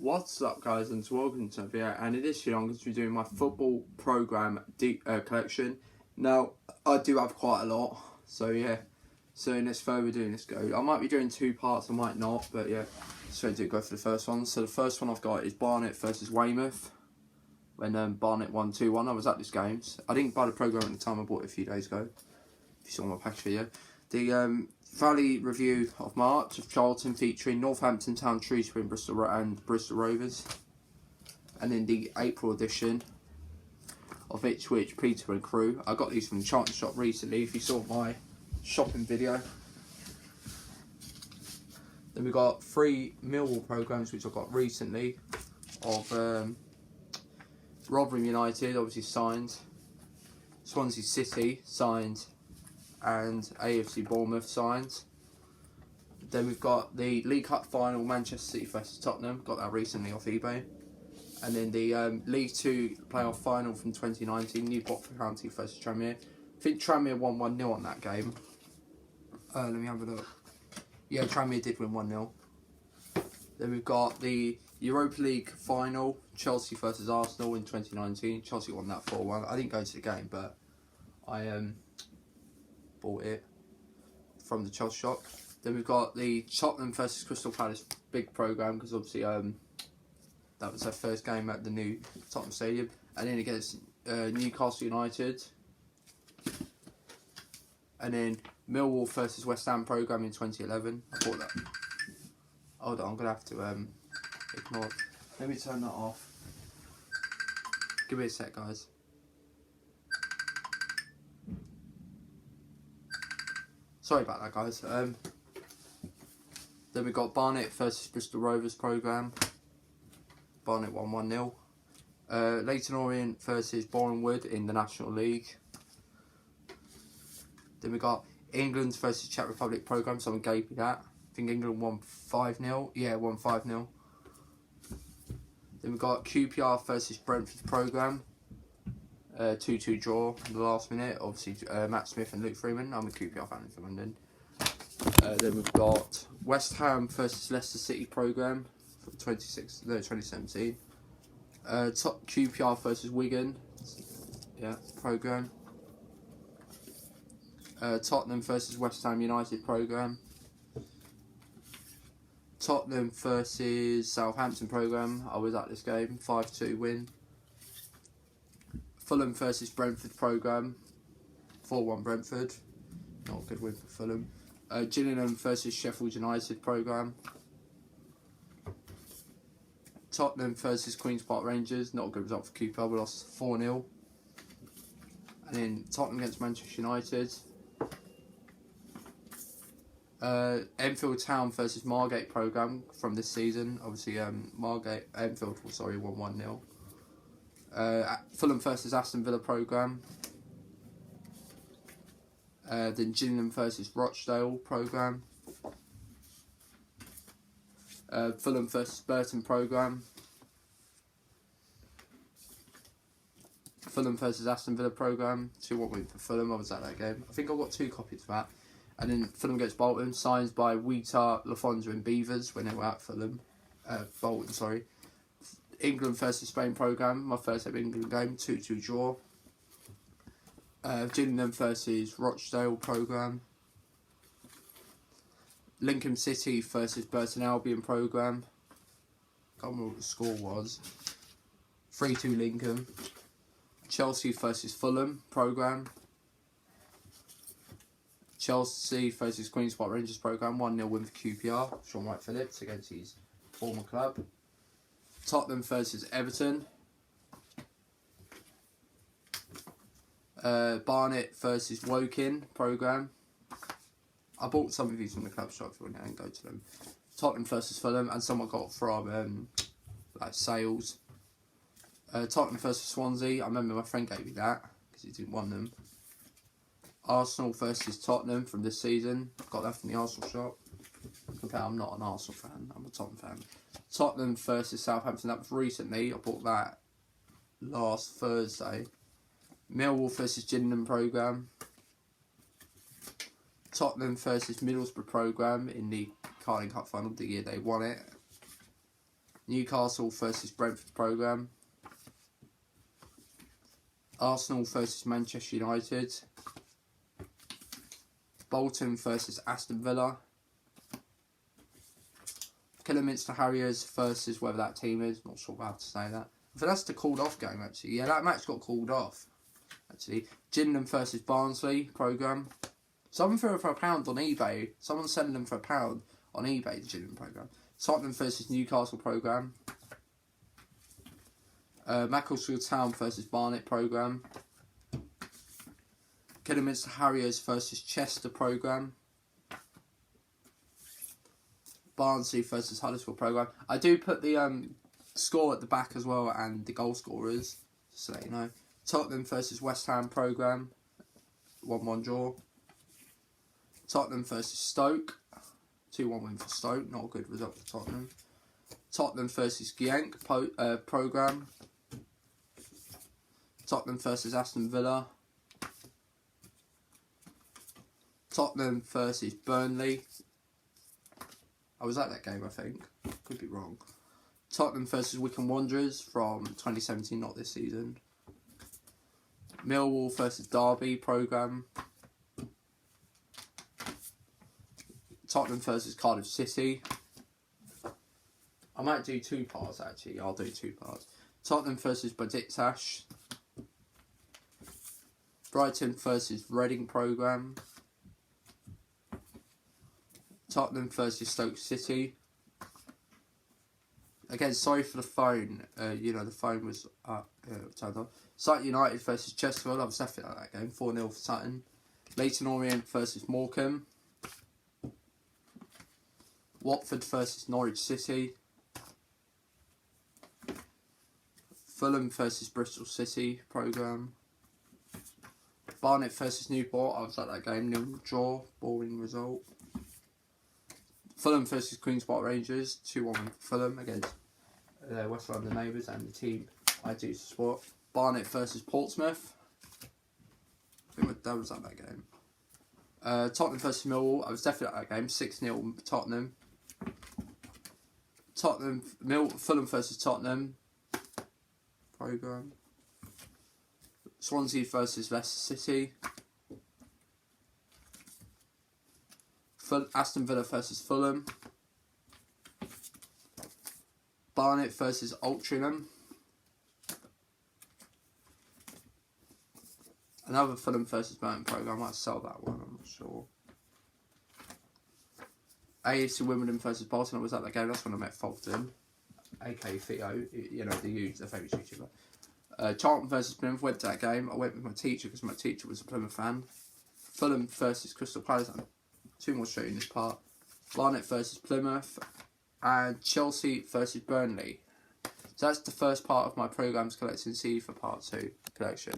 What's up, guys, and welcome to a video. And in this video I'm going to be doing my football programme collection. Now I do have quite a lot, so yeah. So let's further ado, let's go. I might be doing two parts, I might not, but yeah. So go for the first one. So the first one I've got is Barnet versus Weymouth. When Barnet won 2-1, I was at this game. I didn't buy the programme at the time, I bought it a few days ago. If you saw my package video. The Valley review of March of Charlton featuring Northampton Town, Shrewsbury and Bristol Rovers. And then the April edition of Ipswich, Peterborough and Crewe. I got these from the Charlton shop recently, if you saw my shopping video. Then we got 3 Millwall programmes which I got recently of Rotherham United, obviously signed, Swansea City signed, and AFC Bournemouth signed. Then we've got the League Cup final, Manchester City versus Tottenham, got that recently off eBay. And then the League 2 playoff final from 2019, Newport County versus Tranmere. I think Tranmere won 1-0 on that game. Let me have a look. Yeah, Tranmere did win 1-0. Then we've got the Europa League final, Chelsea versus Arsenal in 2019. Chelsea won that 4-1. I didn't go to the game, but I bought it from the Chelsea shop. Then we've got the Tottenham versus Crystal Palace big programme, because obviously that was their first game at the new Tottenham Stadium. And then against Newcastle United. And then Millwall versus West Ham programme in 2011. I bought that. Hold on, I'm going to have to ignore. Let me turn that off. Give me a sec, guys. Sorry about that, guys. Then we got Barnet versus Bristol Rovers programme. Barnet won 1-0. Leyton Orient versus Boreham Wood in the National League. Then we got England versus Czech Republic programme. Someone gave me that. I think England won 5-0. Yeah, won 5-0. Then we got QPR versus Brentford programme. 2-2 draw in the last minute. Obviously, Matt Smith and Luke Freeman. I'm a QPR fan for London. Then we've got West Ham versus Leicester City programme for 2017. Top QPR versus Wigan. Yeah, programme. Tottenham versus West Ham United programme. Tottenham versus Southampton programme. I was at this game. 5-2 win. Fulham versus Brentford programme. 4-1 Brentford. Not a good win for Fulham. Gillingham versus Sheffield United programme. Tottenham versus Queen's Park Rangers. Not a good result for QPR. We lost 4-0. And then Tottenham against Manchester United. Enfield Town versus Margate programme from this season. Obviously, Enfield won 1-0. Fulham versus Aston Villa programme. Then Gillingham versus Rochdale programme. Fulham versus Burton programme. Fulham versus Aston Villa programme. 2-1 win for Fulham. I was at that game. I think I got 2 copies of that. And then Fulham against Bolton, signed by Wheatar, Lafonza and Beavers when they were at Fulham. Bolton, sorry. England versus Spain programme, my first ever England game, 2-2 draw. Gillingham versus Rochdale programme. Lincoln City versus Burton Albion programme. Can't remember what the score was. 3-2 Lincoln. Chelsea versus Fulham programme. Chelsea versus Queen's Park Rangers programme, 1-0 win for QPR. Sean White-Phillips against his former club. Tottenham versus Everton. Barnet versus Woking programme. I bought some of these from the club shop when I didn't go to them. Tottenham versus Fulham, and some I got from like sales. Tottenham versus Swansea. I remember my friend gave me that because he didn't want them. Arsenal versus Tottenham from this season. Got that from the Arsenal shop. I'm not an Arsenal fan, I'm a Tottenham fan. Tottenham versus Southampton, that was recently. I bought that last Thursday. Millwall versus Gillingham programme. Tottenham versus Middlesbrough programme in the Carling Cup final the year they won it. Newcastle versus Brentford programme. Arsenal versus Manchester United. Bolton versus Aston Villa. Kidderminster Harriers versus whether that team is. Not sure how to say that. But that's the called off game actually. Yeah, that match got called off. Actually, Gillingham versus Barnsley programme. Someone threw it for £1 on eBay. Someone's selling them for £1 on eBay. The Gillingham programme. Tottenham versus Newcastle programme. Macclesfield Town versus Barnet programme. Kidderminster Harriers versus Chester programme. Barnsley versus Huddersfield programme. I do put the score at the back as well and the goal scorers, just so that you know. Tottenham versus West Ham programme. 1-1 draw. Tottenham versus Stoke. 2-1 win for Stoke. Not a good result for Tottenham. Tottenham versus Genk programme. Tottenham versus Aston Villa. Tottenham versus Burnley. I was at that game, I think. Could be wrong. Tottenham versus Wycombe Wanderers from 2017, not this season. Millwall versus Derby programme. Tottenham versus Cardiff City. I might do 2 parts actually. I'll do 2 parts. Tottenham versus Besiktas. Brighton versus Reading programme. Tottenham versus Stoke City. Again, sorry for the phone. The phone was turned off. Sutton United versus Chesterfield. I was definitely at that game. 4-0 for Sutton. Leyton Orient versus Morecambe. Watford versus Norwich City. Fulham versus Bristol City programme. Barnet versus Newport. I was at that game. 0 draw. Boring result. Fulham versus Queen's Park Rangers. 2-1 for Fulham against their West London neighbours and the team I do support. Barnet versus Portsmouth. I think that was at that game. Tottenham versus Millwall. I was definitely at that game. 6-0 Tottenham. Fulham versus Tottenham programme. Swansea versus Leicester City. Aston Villa versus Fulham. Barnet versus Altrincham. Another Fulham versus Burton programme. I might sell that one, I'm not sure. AFC Wimbledon versus Bolton. I was at that game. That's when I met Fulton, aka Theo. The favourite YouTuber. Charlton versus Plymouth. Went to that game. I went with my teacher because my teacher was a Plymouth fan. Fulham versus Crystal Palace. 2 more straight in this part. Barnet versus Plymouth. And Chelsea versus Burnley. So that's the first part of my programmes collection. See you for part 2 collection.